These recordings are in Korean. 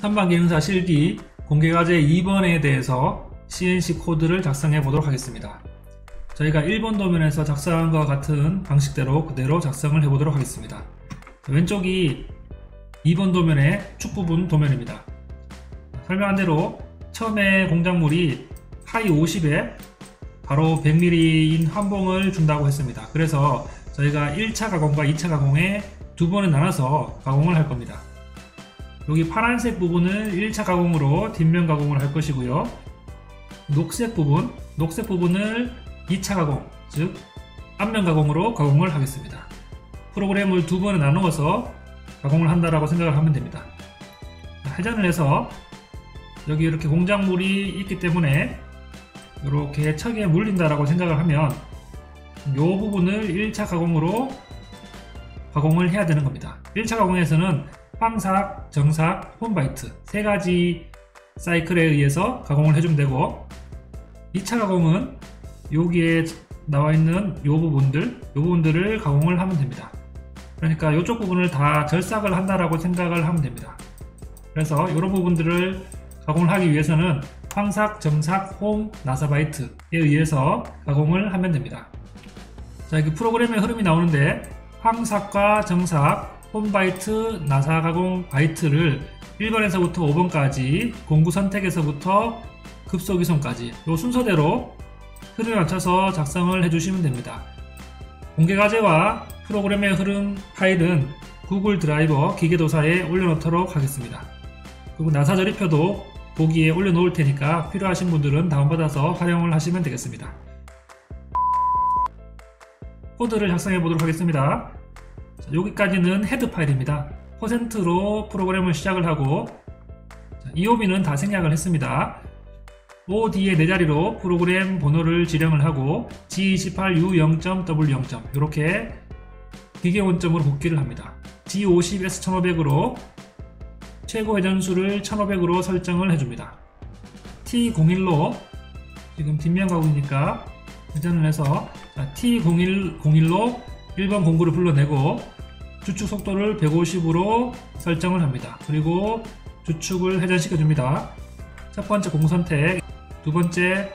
선반기능사 실기 공개과제 2번에 대해서 CNC 코드를 작성해 보도록 하겠습니다. 저희가 1번 도면에서 작성한 것과 같은 방식대로 그대로 작성을 해 보도록 하겠습니다. 왼쪽이 2번 도면의 축 부분 도면입니다. 설명한 대로 처음에 공작물이 파이 50에 바로 100mm인 환봉을 준다고 했습니다. 그래서 저희가 1차 가공과 2차 가공에 두 번에 나눠서 가공을 할 겁니다. 여기 파란색 부분을 1차 가공으로 뒷면 가공을 할 것이고요. 녹색 부분을 2차 가공, 즉 앞면 가공으로 가공을 하겠습니다. 프로그램을 두 번에 나누어서 가공을 한다라고 생각을 하면 됩니다. 회전을 해서 여기 이렇게 공작물이 있기 때문에 이렇게 척에 물린다라고 생각을 하면 이 부분을 1차 가공으로 가공을 해야 되는 겁니다. 1차 가공에서는 황삭, 정삭, 홈바이트 세 가지 사이클에 의해서 가공을 해주면 되고, 2차 가공은 여기에 나와 있는 이 부분들을 가공을 하면 됩니다. 그러니까 이쪽 부분을 다 절삭을 한다라고 생각을 하면 됩니다. 그래서 이런 부분들을 가공을 하기 위해서는 황삭, 정삭, 홈, 나사바이트에 의해서 가공을 하면 됩니다. 자, 이렇게 프로그램의 흐름이 나오는데 황삭과 정삭, 홈바이트, 나사 가공 바이트를 1번에서부터 5번까지 공구 선택에서부터 급속 이송까지 이 순서대로 흐름에 맞춰서 작성을 해주시면 됩니다. 공개과제와 프로그램의 흐름 파일은 구글 드라이버 기계도사에 올려놓도록 하겠습니다. 그리고 나사 저리표도 보기에 올려놓을 테니까 필요하신 분들은 다운받아서 활용을 하시면 되겠습니다. 코드를 작성해 보도록 하겠습니다. 자, 여기까지는 헤드 파일입니다. 퍼센트로 프로그램을 시작을 하고, EOB는 다 생략을 했습니다. OD의 네 자리로 프로그램 번호를 지령을 하고 G28U0.W0. 이렇게 기계 원점으로 복귀를 합니다. G50S1500으로 최고 회전수를 1500으로 설정을 해줍니다. T01로 지금 뒷면 가공이니까 회전을 해서 T01로 1번 공구를 불러내고 주축 속도를 150으로 설정을 합니다. 그리고 주축을 회전시켜 줍니다. 첫 번째 공구 선택, 두 번째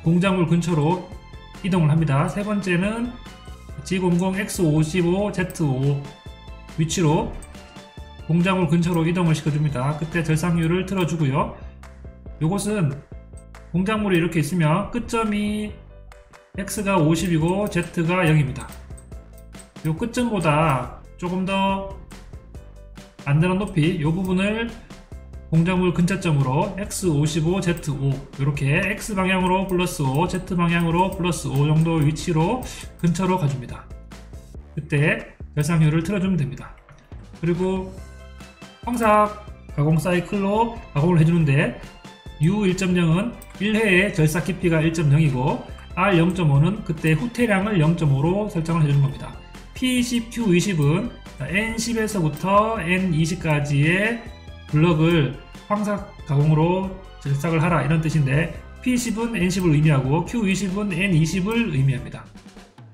공작물 근처로 이동을 합니다. 세 번째는 G00X55Z5 위치로 공작물 근처로 이동을 시켜줍니다. 그때 절삭률을 틀어주고요. 이것은 공작물이 이렇게 있으면 끝점이 X가 50이고 Z가 0입니다. 이 끝점보다 조금 더 안전한 높이 이 부분을 공작물 근처점으로 X55, Z5 이렇게 X방향으로 플러스 5, Z방향으로 플러스 5 정도 위치로 근처로 가줍니다. 그때 절삭률을 틀어주면 됩니다. 그리고 황삭 가공 사이클로 가공을 해주는데 U1.0은 1회의 절삭 깊이가 1.0이고 R0.5는 그때 후퇴량을 0.5로 설정을 해주는 겁니다. P20, Q20은 N10에서부터 N20까지의 블럭을 황삭 가공으로 절삭을 하라 이런 뜻인데, P10은 N10을 의미하고 Q20은 N20을 의미합니다.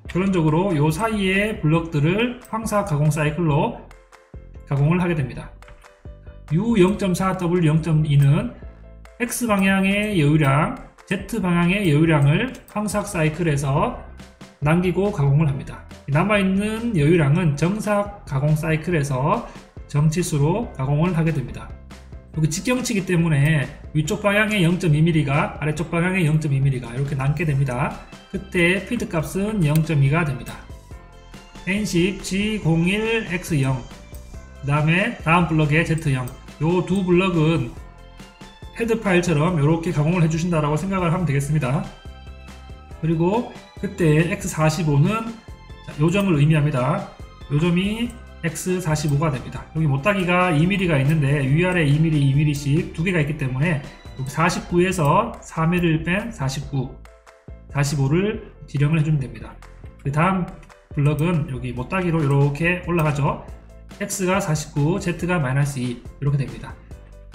결론적으로 이 사이의 블럭들을 황삭 가공 사이클로 가공을 하게 됩니다. U0.4, W0.2는 X방향의 여유량, Z방향의 여유량을 황삭 사이클에서 남기고 가공을 합니다. 남아있는 여유량은 정삭 가공 사이클에서 정치수로 가공을 하게 됩니다. 여기 직경치기 때문에 위쪽 방향의 0.2mm가 아래쪽 방향의 0.2mm가 이렇게 남게 됩니다. 그때 피드 값은 0.2가 됩니다. N10 G01X0, 그 다음에 다음 블럭의 Z0, 요 두 블럭은 헤드 파일처럼 이렇게 가공을 해주신다라고 생각을 하면 되겠습니다. 그리고 그때 X45는 요점을 의미합니다. 요점이 X45가 됩니다. 여기 못따기가 2mm가 있는데 위아래 2mm, 2mm씩 두 개가 있기 때문에 여기 49에서 3mm를 뺀 45를 지령을 해주면 됩니다. 그 다음 블럭은 여기 못따기로 이렇게 올라가죠. X가 49, Z가 -2 이렇게 됩니다.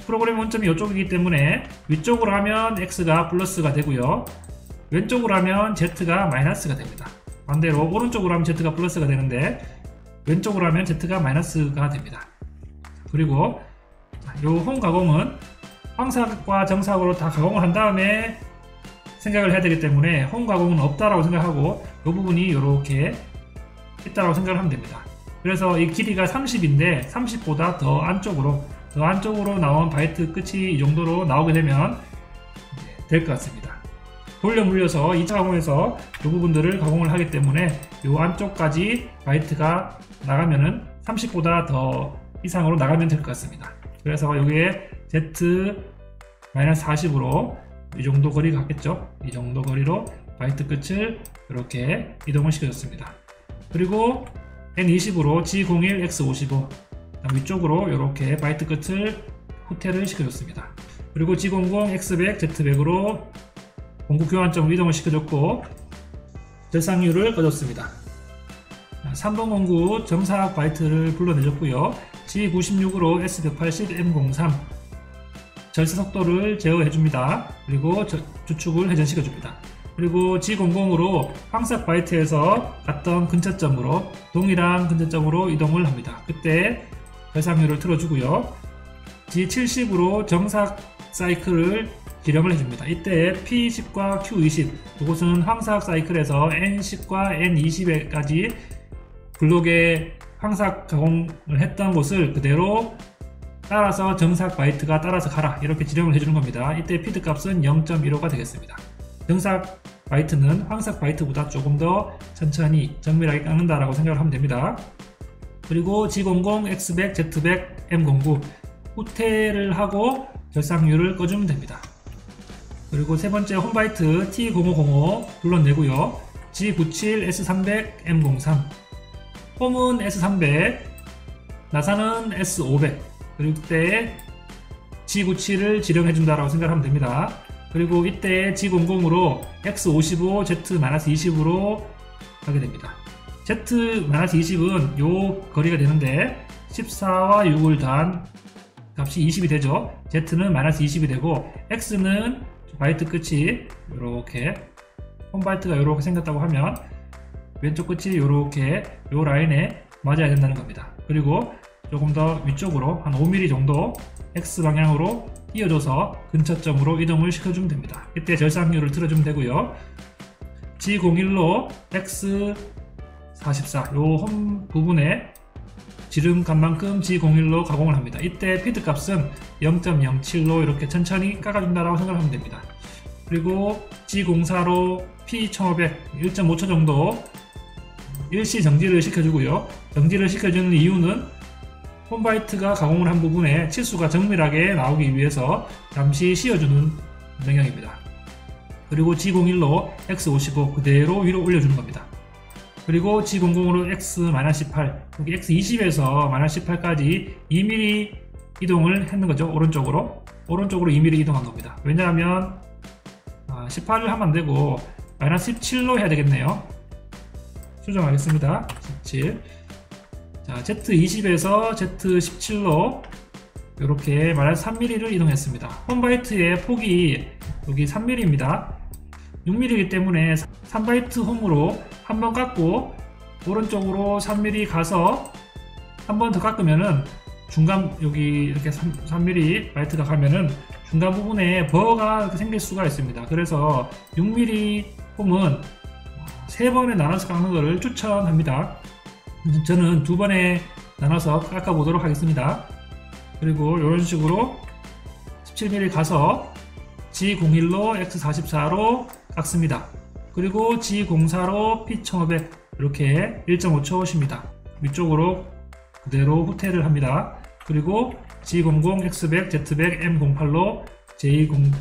프로그램 원점이 이쪽이기 때문에 위쪽으로 하면 X가 플러스가 되고요, 왼쪽으로 하면 Z가 마이너스가 됩니다. 반대로 오른쪽으로 하면 Z가 플러스가 되는데 왼쪽으로 하면 Z가 마이너스가 됩니다. 그리고 요 홈 가공은 황삭과 정삭으로 다 가공을 한 다음에 생각을 해야 되기 때문에 홈 가공은 없다라고 생각하고 이 부분이 이렇게 있다라고 생각을 하면 됩니다. 그래서 이 길이가 30인데 30보다 더 안쪽으로 나온 바이트 끝이 이 정도로 나오게 되면 될 것 같습니다. 돌려 물려서 2차 가공에서 이 부분들을 가공을 하기 때문에 이 안쪽까지 바이트가 나가면은 30보다 더 이상으로 나가면 될 것 같습니다. 그래서 여기에 Z-40으로 이 정도 거리가 같겠죠? 이 정도 거리로 바이트 끝을 이렇게 이동을 시켜줬습니다. 그리고 N20으로 G01, X55 위쪽으로 이렇게 바이트 끝을 후퇴를 시켜줬습니다. 그리고 G00, X100, Z100으로 공구 교환점을 이동을 시켜줬고 절상률을 꺼줬습니다. 3번 공구 정삭 바이트를 불러내줬고요. G96으로 S180, M03 절사 속도를 제어해줍니다. 그리고 주축을 회전시켜줍니다. 그리고 G00으로 황삭 바이트에서 갔던 근처점으로 동일한 근처점으로 이동을 합니다. 그때 절상률을 틀어주고요. G70으로 정삭 사이클을 지령을 해줍니다. 이때 P10과 Q20 이것은 황삭 사이클에서 N10과 N20에까지 블록에 황삭 가공을 했던 곳을 그대로 따라서 정삭 바이트가 따라서 가라 이렇게 지령을 해주는 겁니다. 이때 피드 값은 0.15가 되겠습니다. 정삭 바이트는 황삭 바이트보다 조금 더 천천히 정밀하게 깎는다라고 생각을 하면 됩니다. 그리고 G00, X100, Z100, M09 후퇴를 하고 절상률을 꺼주면 됩니다. 그리고 세 번째 홈바이트 T0505 불러내고요. G97, S300, M03 홈은 S300, 나사는 S500 그리고 그때 G97을 지령해준다라고 생각하면 됩니다. 그리고 이때 G00으로 X55, Z-20으로 가게 됩니다. Z-20은 요 거리가 되는데 14와 6을 더한 값이 20이 되죠. Z는 -20이 되고 X는 바이트 끝이 이렇게 홈바이트가 이렇게 생겼다고 하면 왼쪽 끝이 이렇게 요 라인에 맞아야 된다는 겁니다. 그리고 조금 더 위쪽으로 한 5mm 정도 X 방향으로 띄워줘서 근처점으로 이동을 시켜주면 됩니다. 이때 절상률을 틀어주면 되고요. G01로 X44 요 홈 부분에 지름값만큼 G01로 가공을 합니다. 이때 피드 값은 0.07로 이렇게 천천히 깎아준다라고 생각하면 됩니다. 그리고 G04로 P1500 1.5초 정도 일시 정지를 시켜주고요. 정지를 시켜주는 이유는 홈바이트가 가공을 한 부분에 치수가 정밀하게 나오기 위해서 잠시 씌워주는 명령입니다. 그리고 G01로 X55 그대로 위로 올려주는 겁니다. 그리고 G00으로 X-18 여기 X20에서 -18까지 2mm 이동을 했는 거죠. 오른쪽으로 2mm 이동한 겁니다. 왜냐하면 18을 하면 안 되고 -17로 해야 되겠네요. 수정하겠습니다. 17. 자, Z20에서 Z17로 이렇게 -3mm를 이동했습니다. 홈바이트의 폭이 여기 3mm입니다. 6mm이기 때문에 3바이트 홈으로 한 번 깎고 오른쪽으로 3mm 가서 한 번 더 깎으면은 중간 여기 이렇게 3mm 바이트가 가면은 중간 부분에 버가 이렇게 생길 수가 있습니다. 그래서 6mm 홈은 3번에 나눠서 깎는 것을 추천합니다. 저는 2번에 나눠서 깎아 보도록 하겠습니다. 그리고 이런 식으로 17mm 가서 G01로 X44로 깎습니다. 그리고 G04로 P1500 이렇게 1.5초 쉽니다. 위쪽으로 그대로 후퇴를 합니다. 그리고 G00, X100, Z100, M08로 J0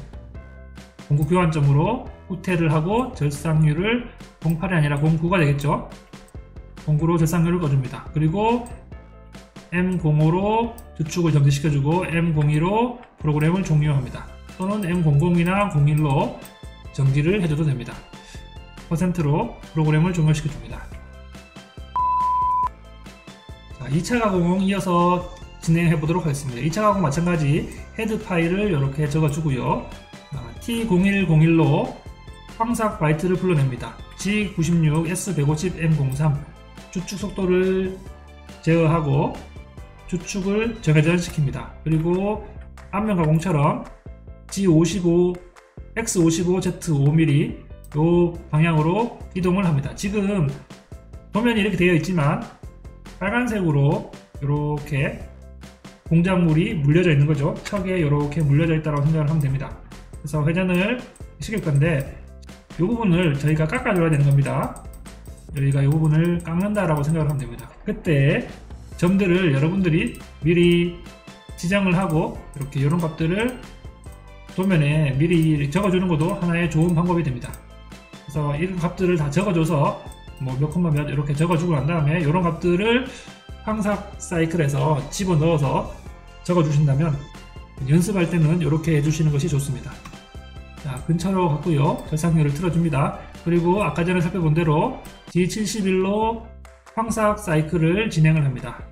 공구 교환점으로 후퇴를 하고 절상률을 08이 아니라 09가 되겠죠. 09로 절상률을 꺼줍니다. 그리고 M05로 주축을 정지시켜주고 M02로 프로그램을 종료합니다. 또는 M00이나 01로 정지를 해줘도 됩니다. 퍼센트로 프로그램을 종료시켜줍니다. 자, 2차 가공 이어서 진행해 보도록 하겠습니다. 2차 가공 마찬가지 헤드 파일을 이렇게 적어주고요. T0101로 황삭 바이트를 불러냅니다. G96, S150, M03 주축 속도를 제어하고 주축을 정회전시킵니다. 그리고 앞면 가공처럼 G55, X55, Z5mm 요 방향으로 이동을 합니다. 지금 도면이 이렇게 되어 있지만 빨간색으로 이렇게 공작물이 물려져 있는 거죠. 척에 이렇게 물려져 있다고 생각을 하면 됩니다. 그래서 회전을 시킬 건데 이 부분을 저희가 깎아줘야 되는 겁니다. 여기가 이 부분을 깎는다라고 생각을 하면 됩니다. 그때 점들을 여러분들이 미리 지정을 하고 이렇게 이런 값들을 도면에 미리 적어주는 것도 하나의 좋은 방법이 됩니다. 그래서 이런 값들을 다 적어줘서 뭐 몇 콤마 몇 이렇게 적어주고 난 다음에 이런 값들을 황삭 사이클에서 집어넣어서 적어주신다면 연습할 때는 이렇게 해주시는 것이 좋습니다. 자, 근처로 갔고요. 결상률을 틀어줍니다. 그리고 아까 전에 살펴본 대로 G71로 황삭 사이클을 진행을 합니다.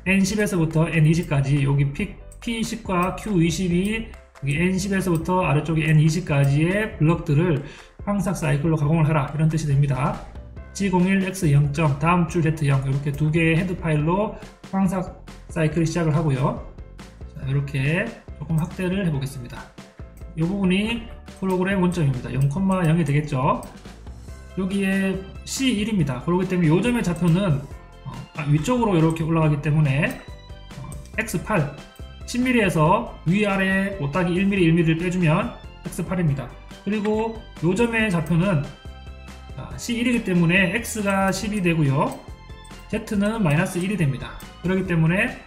N10에서부터 N20까지 여기 P10과 Q20이 여기 N10에서부터 아래쪽에 N20까지의 블럭들을 황삭 사이클로 가공을 하라 이런 뜻이 됩니다. G01 X0. 다음 줄 Z0 이렇게 두 개의 헤드 파일로 황삭 사이클을 시작을 하고요. 자, 이렇게 조금 확대를 해보겠습니다. 이 부분이 프로그램 원점입니다. 0,0이 되겠죠. 여기에 C1입니다. 그렇기 때문에 이 점의 좌표는 위쪽으로 이렇게 올라가기 때문에 X8 10mm에서 위아래 5-1mm 1mm를 빼주면 X8입니다. 그리고 이 점의 좌표는 C1이기 때문에 X가 10이 되고요. Z는 -1이 됩니다. 그렇기 때문에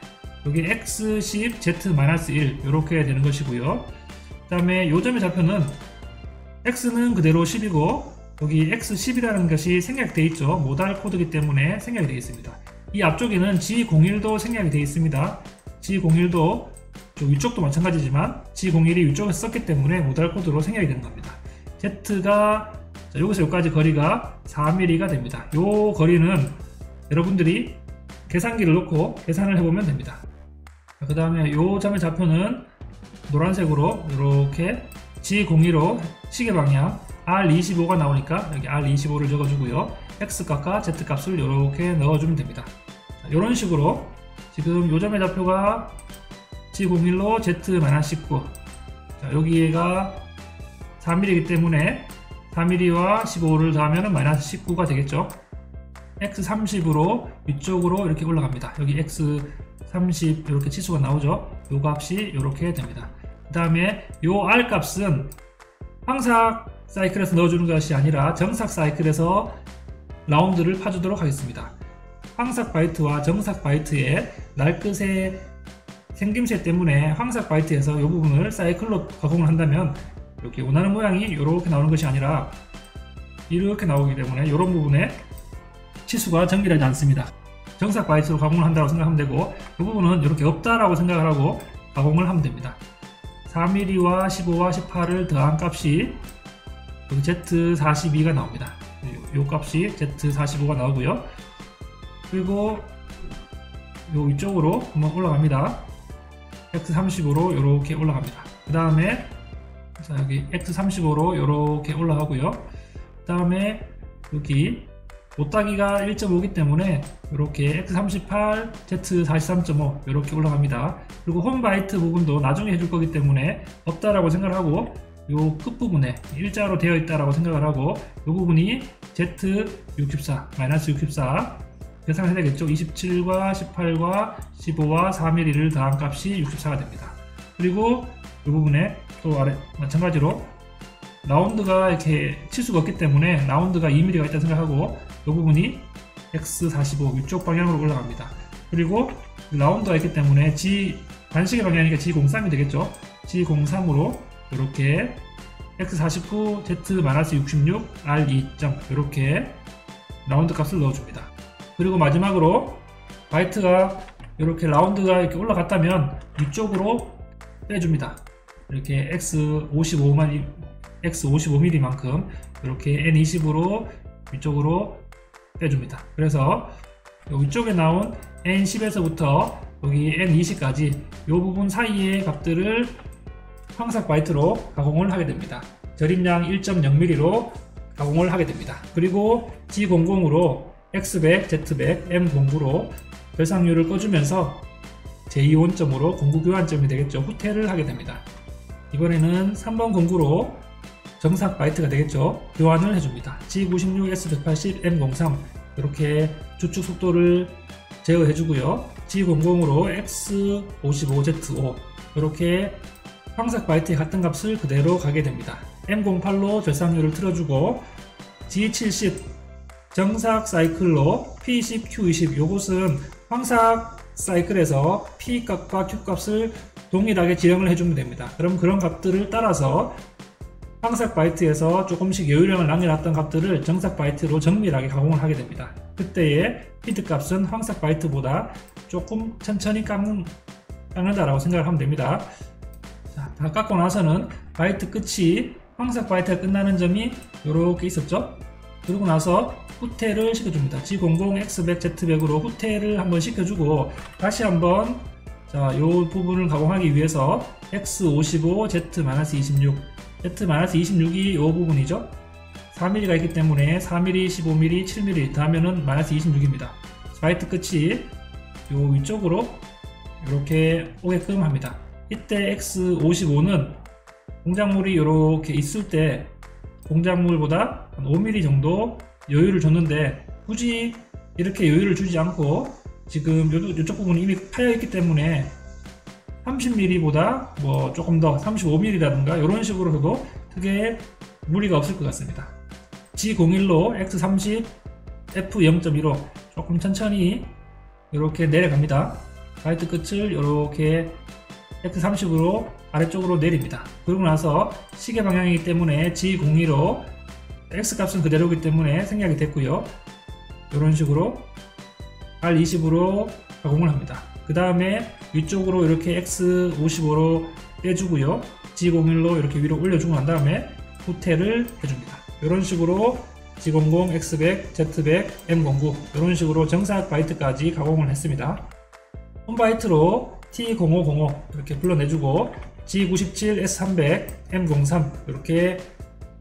여기 X10, Z-1 이렇게 되는 것이고요. 그 다음에 이 점의 좌표는 X는 그대로 10이고 여기 X10이라는 것이 생략되어 있죠. 모달 코드이기 때문에 생략이 되어 있습니다. 이 앞쪽에는 G01도 생략이 되어 있습니다. G01도 위쪽도 마찬가지지만 G01이 위쪽에서 썼기 때문에 모달 코드로 생략이 되는 겁니다. Z가 여기서 여기까지 거리가 4mm가 됩니다. 이 거리는 여러분들이 계산기를 놓고 계산을 해보면 됩니다. 그 다음에 이 점의 좌표는 노란색으로 이렇게 G02로 시계 방향 R25가 나오니까 여기 R25를 적어주고요. X값과 Z값을 이렇게 넣어주면 됩니다. 이런 식으로 지금 이 점의 좌표가 G01로 Z-19 여기가 4mm이기 때문에 4mm와 15를 더하면 -19가 되겠죠. X30으로 위쪽으로 이렇게 올라갑니다. 여기 X30 이렇게 치수가 나오죠. 요 값이 이렇게 됩니다. 그 다음에 요 R 값은 황삭 사이클에서 넣어주는 것이 아니라 정삭 사이클에서 라운드를 파주도록 하겠습니다. 황삭 바이트와 정삭 바이트의 날끝의 생김새 때문에 황삭 바이트에서 이 부분을 사이클로 가공을 한다면 이렇게 원하는 모양이 이렇게 나오는 것이 아니라 이렇게 나오기 때문에 이런 부분에 치수가 정밀하지 않습니다. 정삭 바이트로 가공을 한다고 생각하면 되고 이 부분은 이렇게 없다라고 생각을 하고 가공을 하면 됩니다. 4mm와 15와 18을 더한 값이 여기 Z42가 나옵니다. 이 값이 Z45가 나오고요. 그리고 요 위쪽으로 한번 올라갑니다. X30으로 이렇게 올라갑니다. 그 다음에 여기 X35로 이렇게 올라가고요. 그 다음에 여기 5-가 1.5이기 때문에 이렇게 X38, Z43.5 이렇게 올라갑니다. 그리고 홈 바이트 부분도 나중에 해줄 거기 때문에 없다라고 생각을 하고 요 끝부분에 일자로 되어 있다라고 생각을 하고 요 부분이 Z64, -64 계산을 해야 되겠죠. 27과 18과 15와 4mm를 더한 값이 64가 됩니다. 그리고 이 부분에 또 아래 마찬가지로 라운드가 이렇게 치수가 없기 때문에 라운드가 2mm가 있다 생각하고 이 부분이 X45 위쪽 방향으로 올라갑니다. 그리고 라운드가 있기 때문에 반시계 방향이니까 G03이 되겠죠. G03으로 이렇게 X49, Z-66, R2점 이렇게 라운드 값을 넣어줍니다. 그리고 마지막으로 바이트가 이렇게 라운드가 이렇게 올라갔다면 위쪽으로 빼줍니다. 이렇게 X55mm만큼 이렇게 N20으로 위쪽으로 빼줍니다. 그래서 위쪽에 나온 N10에서부터 여기 N20까지 이 부분 사이의 값들을 황삭 바이트로 가공을 하게 됩니다. 절임량 1.0mm로 가공을 하게 됩니다. 그리고 G00으로 X100, Z100, M09로 결상률을 꺼주면서 제2 원점으로 공구 교환점이 되겠죠. 후퇴를 하게 됩니다. 이번에는 3번 공구로 정삭 바이트가 되겠죠. 교환을 해줍니다. G96, S180, M03 이렇게 주축 속도를 제어해주고요. G00으로 X55Z5 이렇게 황삭 바이트의 같은 값을 그대로 가게 됩니다. M08로 절상률을 틀어주고 G70 정삭 사이클로 P20, Q20 요것은 황삭 사이클에서 P 값과 Q 값을 동일하게 지정을 해주면 됩니다. 그럼 그런 값들을 따라서 황삭 바이트에서 조금씩 여유량을 남겨놨던 값들을 정삭 바이트로 정밀하게 가공을 하게 됩니다. 그때의 피드 값은 황삭 바이트보다 조금 천천히 깎는다라고 생각을 하면 됩니다. 자, 다 깎고 나서는 바이트 끝이 황삭 바이트가 끝나는 점이 이렇게 있었죠. 그러고 나서 후퇴를 시켜줍니다. G00, X100, Z100으로 후퇴를 한번 시켜주고 다시 한번 자, 이 부분을 가공하기 위해서 X55, Z-26 Z-26이 이 부분이죠. 4mm가 있기 때문에 4mm, 15mm, 7mm 더하면은 -26입니다. 바이트 끝이 요 위쪽으로 이렇게 오게끔 합니다. 이때 X55는 공작물이 이렇게 있을 때 공작물보다 한 5mm 정도 여유를 줬는데 굳이 이렇게 여유를 주지 않고 지금 이쪽 부분이 이미 파여 있기 때문에 30mm보다 뭐 조금 더 35mm라든가 이런 식으로 해도 크게 무리가 없을 것 같습니다. G01로 X30 F0.15 조금 천천히 이렇게 내려갑니다. 바이트 끝을 이렇게 X30으로 아래쪽으로 내립니다. 그러고 나서 시계 방향이기 때문에 G02로 X 값은 그대로이기 때문에 생략이 됐고요. 이런 식으로 R20으로 가공을 합니다. 그 다음에 위쪽으로 이렇게 X55로 빼주고요. G01로 이렇게 위로 올려주고 난 다음에 후퇴를 해줍니다. 이런 식으로 G00, X100, Z100, M09 이런 식으로 정삭 바이트까지 가공을 했습니다. 홈바이트로 T0505 이렇게 불러내주고 G97, S300, M03 이렇게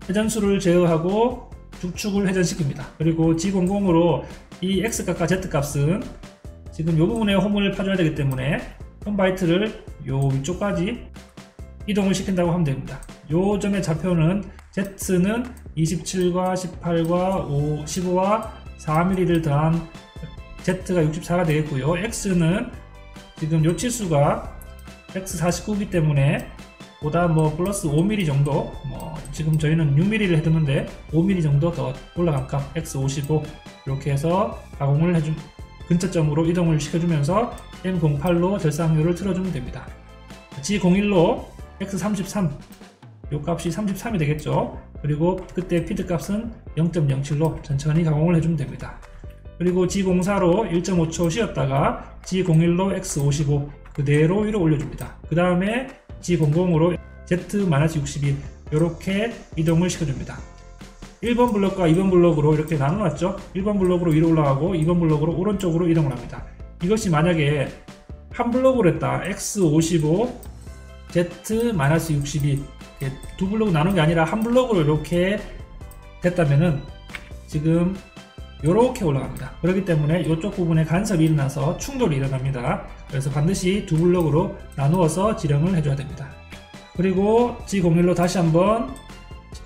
회전수를 제어하고 주축을 회전시킵니다. 그리고 G00으로 이 X값과 Z값은 지금 이 부분에 홈을 파줘야 되기 때문에 홈바이트를 요 위쪽까지 이동을 시킨다고 하면 됩니다. 요 점의 좌표는 Z는 27과 18과 15와 4mm를 더한 Z가 64가 되겠고요. X는 지금 요 치수가 X49이기 때문에 보다 뭐 플러스 5mm 정도 지금 저희는 6mm를 해두는데 5mm 정도 더 올라간 값 X55 이렇게 해서 가공을 해준 근처점으로 이동을 시켜주면서 M08로 절상률을 틀어주면 됩니다. G01로 X33 요 값이 33이 되겠죠. 그리고 그때 피드 값은 0.07로 천천히 가공을 해주면 됩니다. 그리고 G04로 1.5초 쉬었다가 G01로 X55 그대로 위로 올려줍니다. 그 다음에 G00으로 Z-62 이렇게 이동을 시켜줍니다. 1번 블럭과 2번 블럭으로 이렇게 나눠놨죠. 1번 블럭으로 위로 올라가고 2번 블럭으로 오른쪽으로 이동을 합니다. 이것이 만약에 한 블럭으로 했다 X55 Z-62 두 블럭 나눈 게 아니라 한 블럭으로 이렇게 됐다면은 지금 이렇게 올라갑니다. 그렇기 때문에 이쪽 부분에 간섭이 일어나서 충돌이 일어납니다. 그래서 반드시 두 블럭으로 나누어서 지령을 해줘야 됩니다. 그리고 G01로 다시 한번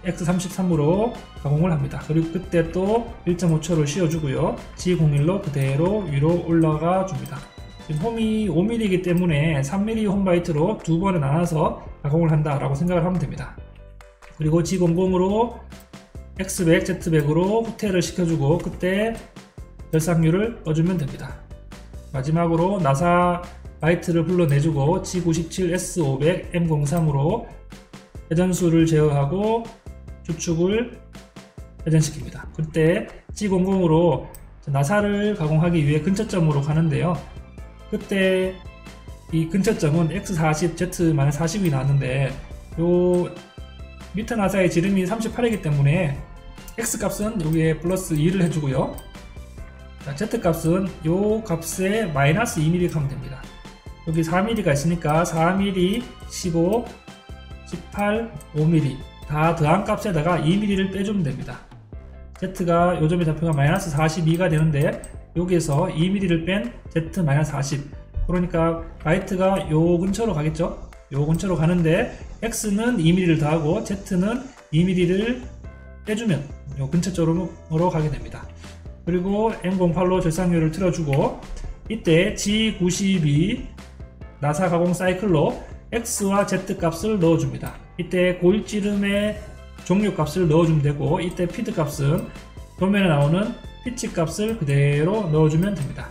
X33으로 가공을 합니다. 그리고 그때 또 1.5초를 쉬어주고요. G01로 그대로 위로 올라가 줍니다. 지금 홈이 5mm이기 때문에 3mm 홈바이트로 두 번에 나눠서 가공을 한다라고 생각을 하면 됩니다. 그리고 G00으로 X100, Z100으로 후퇴를 시켜주고 그때 절상률을 꺼주면 됩니다. 마지막으로 나사 바이트를 불러내주고 G97, S500, M03으로 회전수를 제어하고 주축을 회전시킵니다. 그때 G00으로 나사를 가공하기 위해 근처점으로 가는데요. 그때 이 근처점은 X40, Z-40이 나왔는데 요 미터 나사의 지름이 38이기 때문에 X값은 여기에 플러스 2를 해주고요. 자, Z값은 요 값에 마이너스 2mm 하면 됩니다. 여기 4mm가 있으니까 4mm, 15, 18, 5mm 다 더한 값에다가 2mm를 빼주면 됩니다. Z가 요점의 좌표가 마이너스 42가 되는데 여기에서 2mm를 뺀 Z-40 그러니까 바이트가 요 근처로 가겠죠. 요 근처로 가는데 X는 2mm를 더하고 Z는 2mm를 빼주면 요 근처 쪽으로 가게 됩니다. 그리고 M08로 절상률을 틀어주고 이때 G92 나사 가공 사이클로 X와 Z 값을 넣어줍니다. 이때 고일지름의 종료 값을 넣어주면 되고 이때 피드 값은 도면에 나오는 피치 값을 그대로 넣어주면 됩니다.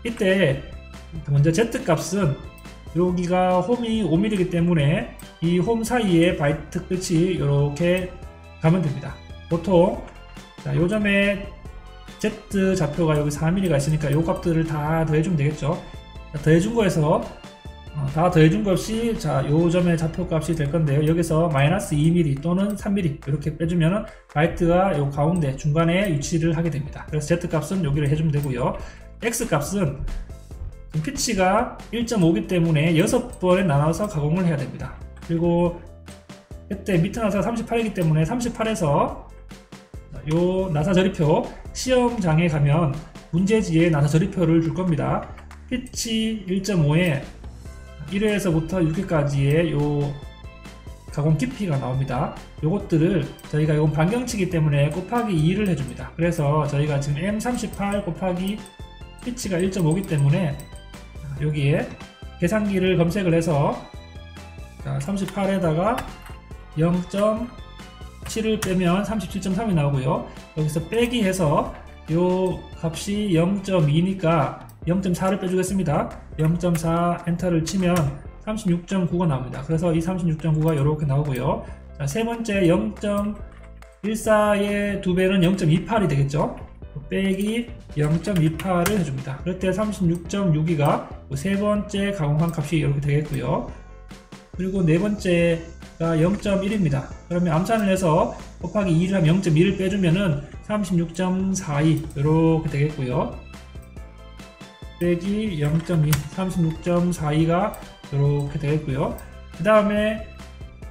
이때 먼저 Z 값은 여기가 홈이 5mm이기 때문에 이 홈 사이에 바이트 끝이 이렇게 가면 됩니다. 보통 요점에 Z 좌표가 여기 4mm가 있으니까 요 값들을 다 더해주면 되겠죠. 더해준 거에서 다 더해준 거 없이 요 점의 좌표 값이 될 건데요. 여기서 마이너스 2mm 또는 3mm 이렇게 빼주면 바이트가 요 가운데 중간에 위치를 하게 됩니다. 그래서 Z 값은 여기를 해주면 되고요. X 값은 피치가 1.5기 때문에 6번에 나눠서 가공을 해야 됩니다. 그리고 그때 밑에 나사가 38이기 때문에 38에서 요 나사 저리표 시험장에 가면 문제지에 나사 저리표를 줄 겁니다. 피치 1.5에 1회에서부터 6회까지의 요 가공 깊이가 나옵니다. 요것들을 저희가 이건 반경치기 때문에 곱하기 2를 해줍니다. 그래서 저희가 지금 M38 곱하기 피치가 1.5기 때문에 여기에 계산기를 검색을 해서 38에다가 0.7을 빼면 37.3이 나오고요. 여기서 빼기 해서 요 값이 0.2니까 0.4를 빼주겠습니다. 0.4 엔터를 치면 36.9가 나옵니다. 그래서 이 36.9가 이렇게 나오고요. 자, 세 번째 0.14의 2배는 0.28이 되겠죠. 빼기 0.28을 해줍니다. 그럴 때 36.6이가 세 번째 가공한 값이 이렇게 되겠고요. 그리고 네 번째가 0.1입니다. 그러면 암산을 해서 곱하기 2를 하면 0.2를 빼주면은 36.42 이렇게 되겠고요. 빼기 0.2, 36.42가 이렇게 되겠고요. 그 다음에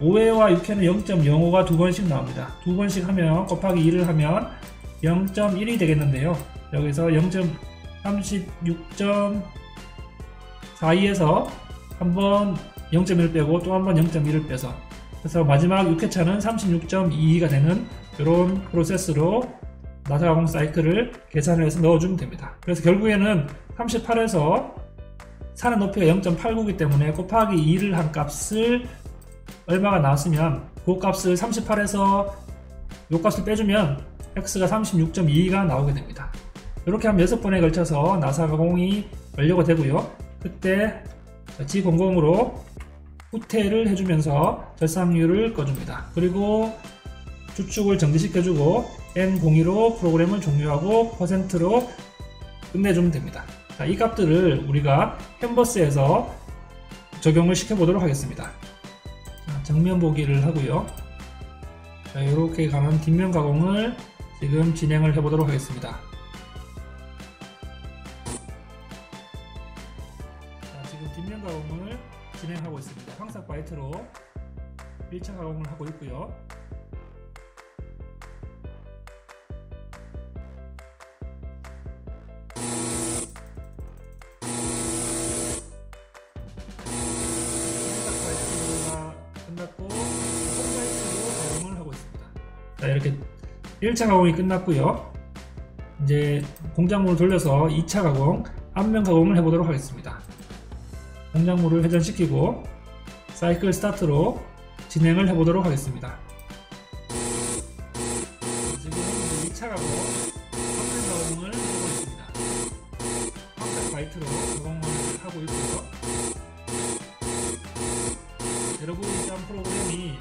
5회와 6회는 0.05가 두 번씩 나옵니다. 두 번씩 하면 곱하기 2를 하면 0.1이 되겠는데요. 여기서 36.42에서 한번 0.1을 빼고 또 한번 0.1을 빼서 그래서 마지막 6회차는 36.22가 되는 이런 프로세스로 나사 가공 사이클을 계산을 해서 넣어주면 됩니다. 그래서 결국에는 38에서 사는 높이가 0.89이기 때문에 곱하기 2를 한 값을 얼마가 나왔으면 그 값을 38에서 이 값을 빼주면 X가 36.22가 나오게 됩니다. 이렇게 하면 6번에 걸쳐서 나사 가공이 완료가 되고요. 그때 G00으로 후퇴를 해주면서 절상률을 꺼줍니다. 그리고 주축을 정지시켜주고 M02로 프로그램을 종료하고 %로 끝내주면 됩니다. 자, 이 값들을 우리가 캔버스에서 적용을 시켜보도록 하겠습니다. 자, 정면 보기를 하고요. 자, 이렇게 가는 뒷면 가공을 지금 진행을 해보도록 하겠습니다. 자, 지금 뒷면 가공을 진행하고 있습니다. 황삭 바이트로 1차 가공을 하고 있고요. 끝났고 홈바이트로 가공을 하고 있습니다. 자, 이렇게 1차 가공이 끝났고요. 이제 공작물을 돌려서 2차 가공, 앞면 가공을 해보도록 하겠습니다. 공작물을 회전시키고 사이클 스타트로 진행을 해보도록 하겠습니다. 지금 2차 가공, 앞면 가공을 하고 있습니다. 홈백 바이트로 가공을 하고 있고요. 여러분 일단 프로그램이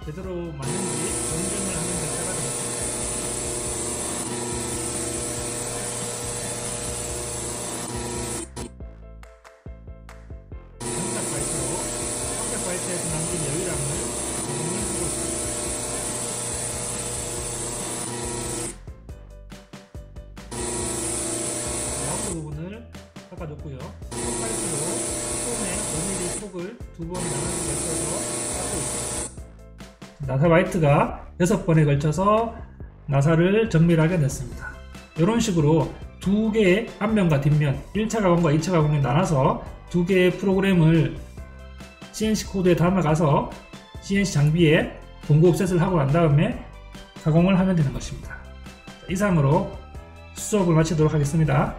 제대로 맞는지 검증을 하는 절차가 되겠습니다. 한작 바이트로 한작 바이트에서 남긴 여유량을 검증을 하고 있습니다. 마우스 부분을 깎아줬고요. 바이트로 홈에 5mm 폭을 두 번 걸쳐서 깎고 있습니다. 나사 바이트가 6번에 걸쳐서 나사를 정밀하게 냈습니다. 이런 식으로 두 개의 앞면과 뒷면 1차 가공과 2차 가공에 나눠서 두 개의 프로그램을 CNC 코드에 담아가서 CNC 장비에 공구 옵셋을 하고 난 다음에 가공을 하면 되는 것입니다. 이상으로 수업을 마치도록 하겠습니다.